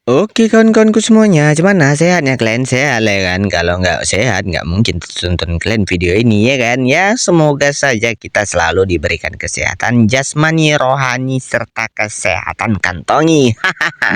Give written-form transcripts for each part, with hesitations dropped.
Oke kawan-kawanku semuanya, gimana sehatnya kalian? Sehat lah kan? Kalau nggak sehat nggak mungkin tonton kalian video ini ya kan? Ya semoga saja kita selalu diberikan kesehatan jasmani, rohani, serta kesehatan kantongi.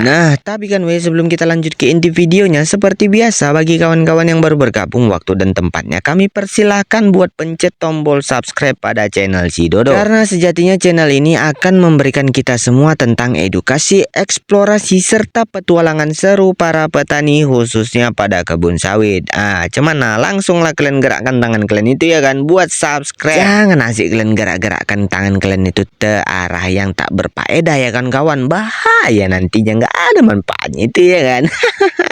Nah tapi kan sebelum kita lanjut ke inti videonya, seperti biasa bagi kawan-kawan yang baru bergabung, waktu dan tempatnya kami persilahkan buat pencet tombol subscribe pada channel si Dodo. Karena sejatinya channel ini akan memberikan kita semua tentang edukasi, eksplorasi, serta petualangan seru para petani khususnya pada kebun sawit. Cuman langsunglah kalian gerakkan tangan kalian itu ya kan buat subscribe. Jangan asik kalian gerak-gerakkan tangan kalian itu ke arah yang tak berfaedah ya kan kawan. Bahaya nantinya nggak ada manfaatnya itu ya kan.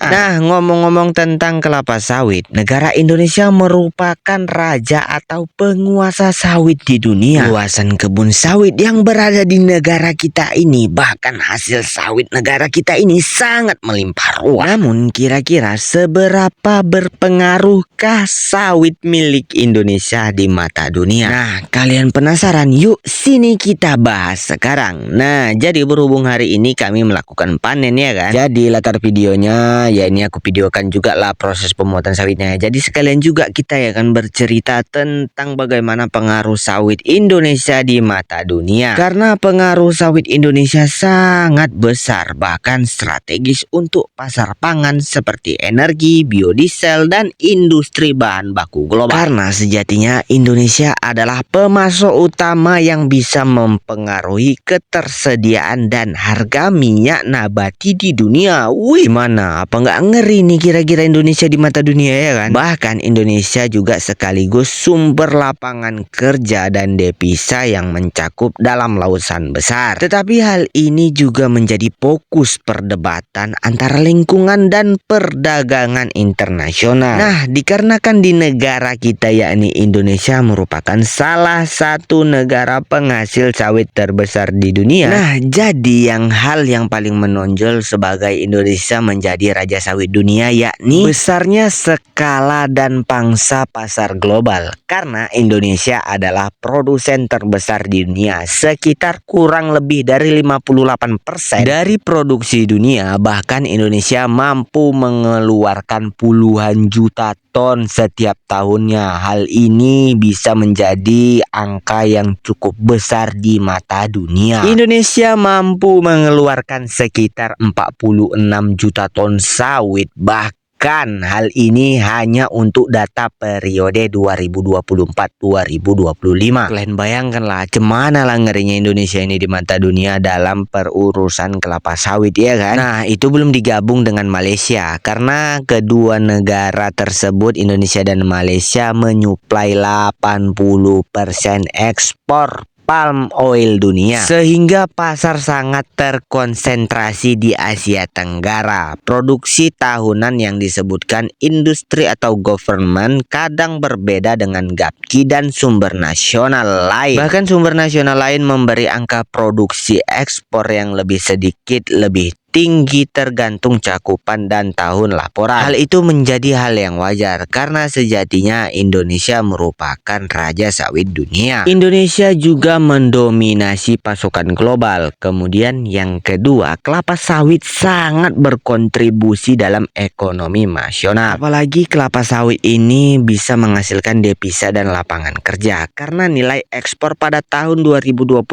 Nah, ngomong-ngomong tentang kelapa sawit, negara Indonesia merupakan raja atau penguasa sawit di dunia. Luasan kebun sawit yang berada di negara kita ini, bahkan hasil sawit negara kita ini sangat melimpah ruah. Namun, kira-kira seberapa berpengaruhkah sawit milik Indonesia di mata dunia? Nah, kalian penasaran? Yuk, sini kita bahas sekarang. Nah, jadi berhubung hari ini kami melakukan panen ya kan. Jadi latar videonya ya ini aku videokan juga lah proses pembuatan sawitnya. Jadi sekalian juga kita ya kan bercerita tentang bagaimana pengaruh sawit Indonesia di mata dunia. Karena pengaruh sawit Indonesia sangat besar, bahkan strategis untuk pasar pangan seperti energi, biodiesel, dan industri bahan baku global. Karena sejatinya Indonesia adalah pemasok utama yang bisa mempengaruhi ketersediaan dan harga minyak nabati di dunia. Wih, mana? Apa nggak ngeri nih kira-kira Indonesia di mata dunia ya kan? Bahkan Indonesia juga sekaligus sumber lapangan kerja dan devisa yang mencakup dalam lautan besar. Tetapi hal ini juga menjadi fokus perdebatan antara lingkungan dan perdagangan internasional. Nah, dikarenakan di negara kita yakni Indonesia merupakan salah satu negara penghasil sawit terbesar di dunia. Nah, jadi hal yang paling menonjol sebagai Indonesia menjadi raja sawit dunia yakni besarnya skala dan pangsa pasar global. Karena Indonesia adalah produsen terbesar di dunia, sekitar kurang lebih dari 58% dari produksi dunia. Bahkan Indonesia mampu mengeluarkan puluhan juta ton setiap tahunnya. Hal ini bisa menjadi angka yang cukup besar di mata dunia. Indonesia mampu mengeluarkan sekitar 46 juta ton sawit. Bahkan hal ini hanya untuk data periode 2024-2025. Kalian bayangkanlah cemana lah ngerinya Indonesia ini di mata dunia dalam perurusan kelapa sawit ya kan. Nah, itu belum digabung dengan Malaysia, karena kedua negara tersebut Indonesia dan Malaysia menyuplai 80% ekspor palm oil dunia, sehingga pasar sangat terkonsentrasi di Asia Tenggara. Produksi tahunan yang disebutkan industri atau government kadang berbeda dengan GAPKI dan sumber nasional lain. Bahkan sumber nasional lain memberi angka produksi ekspor yang lebih sedikit lebih tinggi tergantung cakupan dan tahun laporan. Hal itu menjadi hal yang wajar karena sejatinya Indonesia merupakan raja sawit dunia. Indonesia juga mendominasi pasokan global. Kemudian yang kedua, kelapa sawit sangat berkontribusi dalam ekonomi nasional. Apalagi kelapa sawit ini bisa menghasilkan devisa dan lapangan kerja. Karena nilai ekspor pada tahun 2024,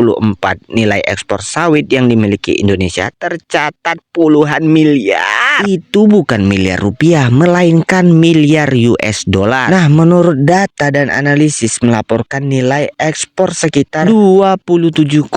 nilai ekspor sawit yang dimiliki Indonesia tercatat puluhan miliar. Itu bukan miliar rupiah, melainkan miliar US dollar. Nah, menurut data dan analisis melaporkan nilai ekspor sekitar 27,7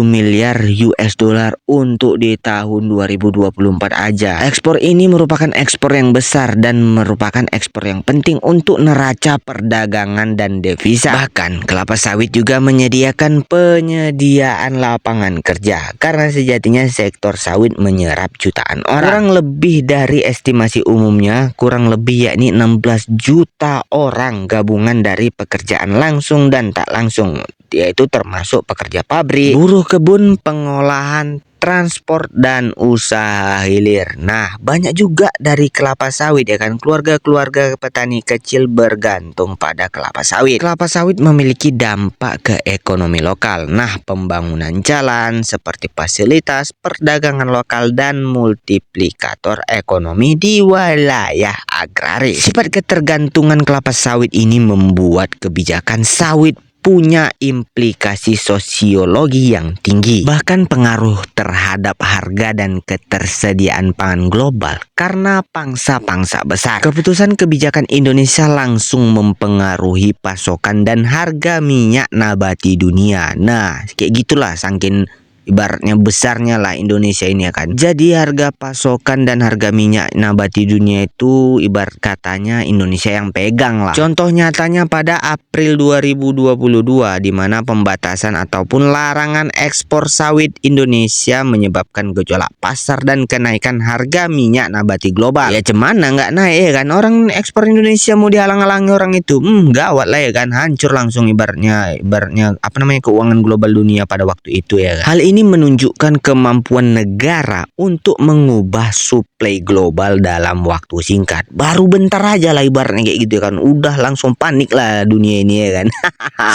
miliar US dollar untuk di tahun 2024 aja. Ekspor ini merupakan ekspor yang besar dan merupakan ekspor yang penting untuk neraca perdagangan dan devisa. Bahkan kelapa sawit juga menyediakan penyediaan lapangan kerja, karena sejatinya sektor sawit menyerap jutaan orang. Kurang lebih dari estimasi umumnya, kurang lebih yakni 16 juta orang gabungan dari pekerjaan langsung dan tak langsung, yaitu termasuk pekerja pabrik, buruh kebun, pengolahan, transport dan usaha hilir. Nah, banyak juga dari kelapa sawit ya kan. Keluarga-keluarga petani kecil bergantung pada kelapa sawit. Kelapa sawit memiliki dampak ke ekonomi lokal. Nah, pembangunan jalan seperti fasilitas perdagangan lokal dan multiplikator ekonomi di wilayah agraris. Sifat ketergantungan kelapa sawit ini membuat kebijakan sawit punya implikasi sosiologi yang tinggi, bahkan pengaruh terhadap harga dan ketersediaan pangan global karena pangsa-pangsa besar. Keputusan kebijakan Indonesia langsung mempengaruhi pasokan dan harga minyak nabati dunia. Nah, kayak gitulah saking ibaratnya besarnya lah Indonesia ini ya kan. Jadi harga pasokan dan harga minyak nabati dunia itu ibarat katanya Indonesia yang pegang lah. Contoh nyatanya pada April 2022 di mana pembatasan ataupun larangan ekspor sawit Indonesia menyebabkan gejolak pasar dan kenaikan harga minyak nabati global. Ya cemana nggak naik ya kan, orang ekspor Indonesia mau dihalang-halangi orang itu gawat lah ya kan, hancur langsung ibaratnya apa namanya keuangan global dunia pada waktu itu ya kan. Hal ini menunjukkan kemampuan negara untuk mengubah suplai global dalam waktu singkat. Baru bentar aja lah ibaratnya kayak gitu kan, udah langsung panik lah dunia ini ya kan.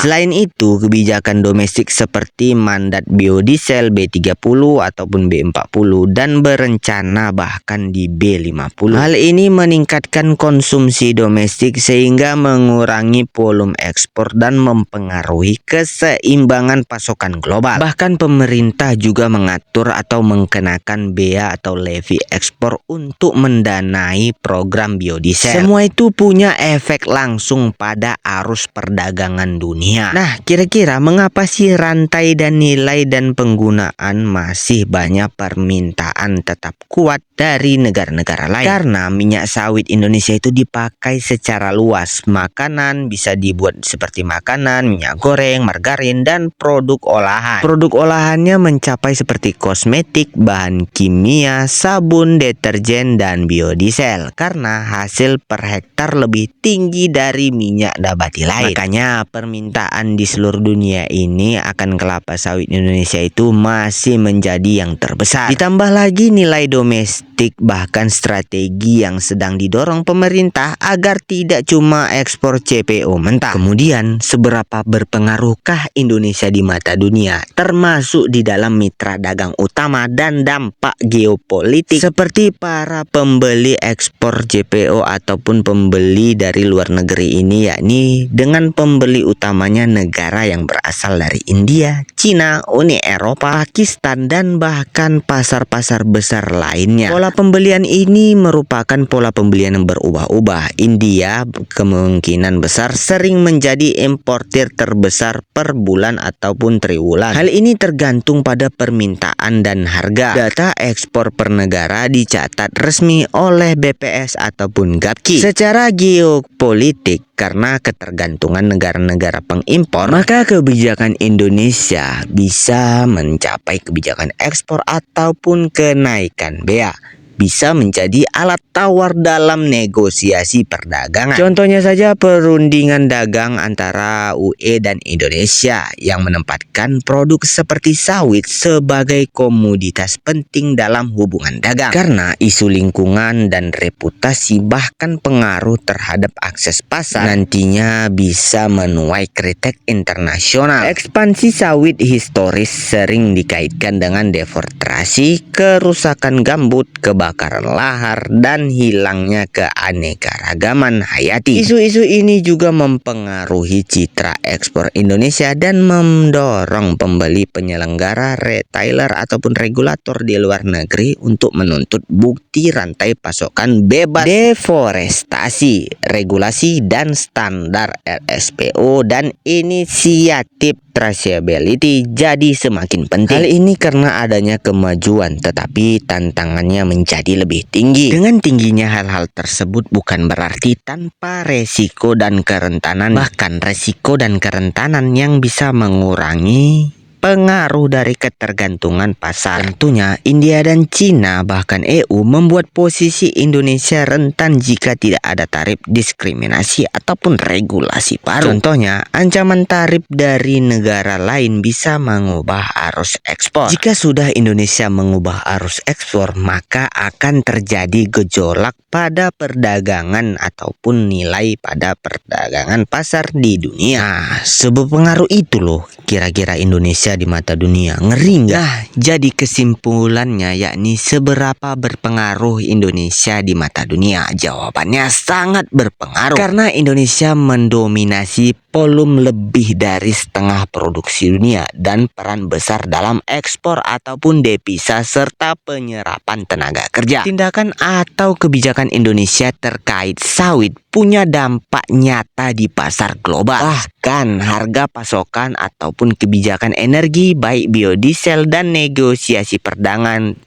Selain itu, kebijakan domestik seperti mandat biodiesel B30 ataupun B40 dan berencana bahkan di B50. Hal ini meningkatkan konsumsi domestik sehingga mengurangi volume ekspor dan mempengaruhi keseimbangan pasokan global. Bahkan pemerintah juga mengatur atau mengenakan bea atau levy ekspor untuk mendanai program biodiesel. Semua itu punya efek langsung pada arus perdagangan dunia. Nah, kira-kira mengapa sih rantai dan nilai dan penggunaan masih banyak permintaan tetap kuat dari negara-negara lain? Karena minyak sawit Indonesia itu dipakai secara luas. Makanan bisa dibuat seperti makanan, minyak goreng, margarin, dan produk olahan. Produk olahannya mencapai seperti kosmetik, bahan kimia, sabun, deterjen, dan biodiesel karena hasil per hektar lebih tinggi dari minyak nabati lain. Makanya permintaan di seluruh dunia ini akan kelapa sawit Indonesia itu masih menjadi yang terbesar. Ditambah lagi nilai domestik bahkan strategi yang sedang didorong pemerintah agar tidak cuma ekspor CPO mentah. Kemudian seberapa berpengaruhkah Indonesia di mata dunia, termasuk di dalam mitra dagang utama dan dampak geopolitik seperti para pembeli ekspor CPO ataupun pembeli dari luar negeri ini, yakni dengan pembeli utamanya negara yang berasal dari India, Cina, Uni Eropa, Pakistan, dan bahkan pasar-pasar besar lainnya. Pola pembelian ini merupakan pola pembelian yang berubah-ubah. India kemungkinan besar sering menjadi importir terbesar per bulan ataupun triwulan. Hal ini tergantung pada permintaan dan harga. Data ekspor per negara dicatat resmi oleh BPS ataupun Gapki. Secara geopolitik, karena ketergantungan negara-negara pengimpor, maka kebijakan Indonesia bisa mencapai kebijakan ekspor ataupun kenaikan bea bisa menjadi alat tawar dalam negosiasi perdagangan. Contohnya saja perundingan dagang antara UE dan Indonesia yang menempatkan produk seperti sawit sebagai komoditas penting dalam hubungan dagang. Karena isu lingkungan dan reputasi bahkan pengaruh terhadap akses pasar nantinya bisa menuai kritik internasional. Ekspansi sawit historis sering dikaitkan dengan deforestasi, kerusakan gambut, kebakaran lahar, dan hilangnya keanekaragaman hayati. Isu-isu ini juga mempengaruhi citra ekspor Indonesia dan mendorong pembeli, penyelenggara, retailer ataupun regulator di luar negeri untuk menuntut bukti rantai pasokan bebas deforestasi, regulasi dan standar RSPO, dan inisiatif traceability jadi semakin penting. Hal ini karena adanya kemajuan tetapi tantangannya menjadi lebih tinggi. Dengan tingginya hal-hal tersebut bukan berarti tanpa resiko dan kerentanan, bahkan resiko dan kerentanan yang bisa mengurangi pengaruh dari ketergantungan pasar. Tentunya India dan Cina bahkan EU membuat posisi Indonesia rentan jika tidak ada tarif diskriminasi ataupun regulasi baru. Contohnya, ancaman tarif dari negara lain bisa mengubah arus ekspor. Jika sudah Indonesia mengubah arus ekspor, maka akan terjadi gejolak pada perdagangan ataupun nilai pada perdagangan pasar di dunia. Nah, sebab pengaruh itu loh kira-kira Indonesia di mata dunia. Ngeri nggak? Nah, jadi kesimpulannya yakni seberapa berpengaruh Indonesia di mata dunia? Jawabannya sangat berpengaruh karena Indonesia mendominasi volume lebih dari setengah produksi dunia dan peran besar dalam ekspor ataupun devisa serta penyerapan tenaga kerja. Tindakan atau kebijakan Indonesia terkait sawit punya dampak nyata di pasar global. Bahkan harga pasokan ataupun kebijakan energi baik biodiesel dan negosiasi perdagangan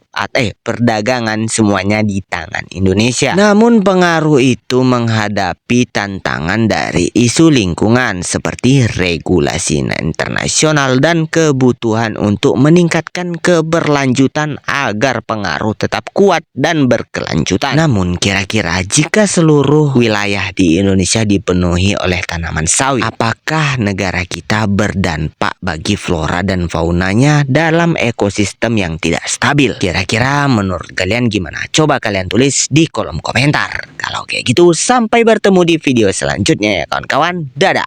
semuanya di tangan Indonesia. Namun pengaruh itu menghadapi tantangan dari isu lingkungan seperti regulasi internasional dan kebutuhan untuk meningkatkan keberlanjutan agar pengaruh tetap kuat dan berkelanjutan. Namun kira-kira jika seluruh wilayah di Indonesia dipenuhi oleh tanaman sawit, apakah negara kita berdampak bagi flora dan faunanya dalam ekosistem yang tidak stabil? Kira-kira menurut kalian gimana? Coba kalian tulis di kolom komentar. Kalau kayak gitu, sampai bertemu di video selanjutnya ya kawan-kawan. Dadah!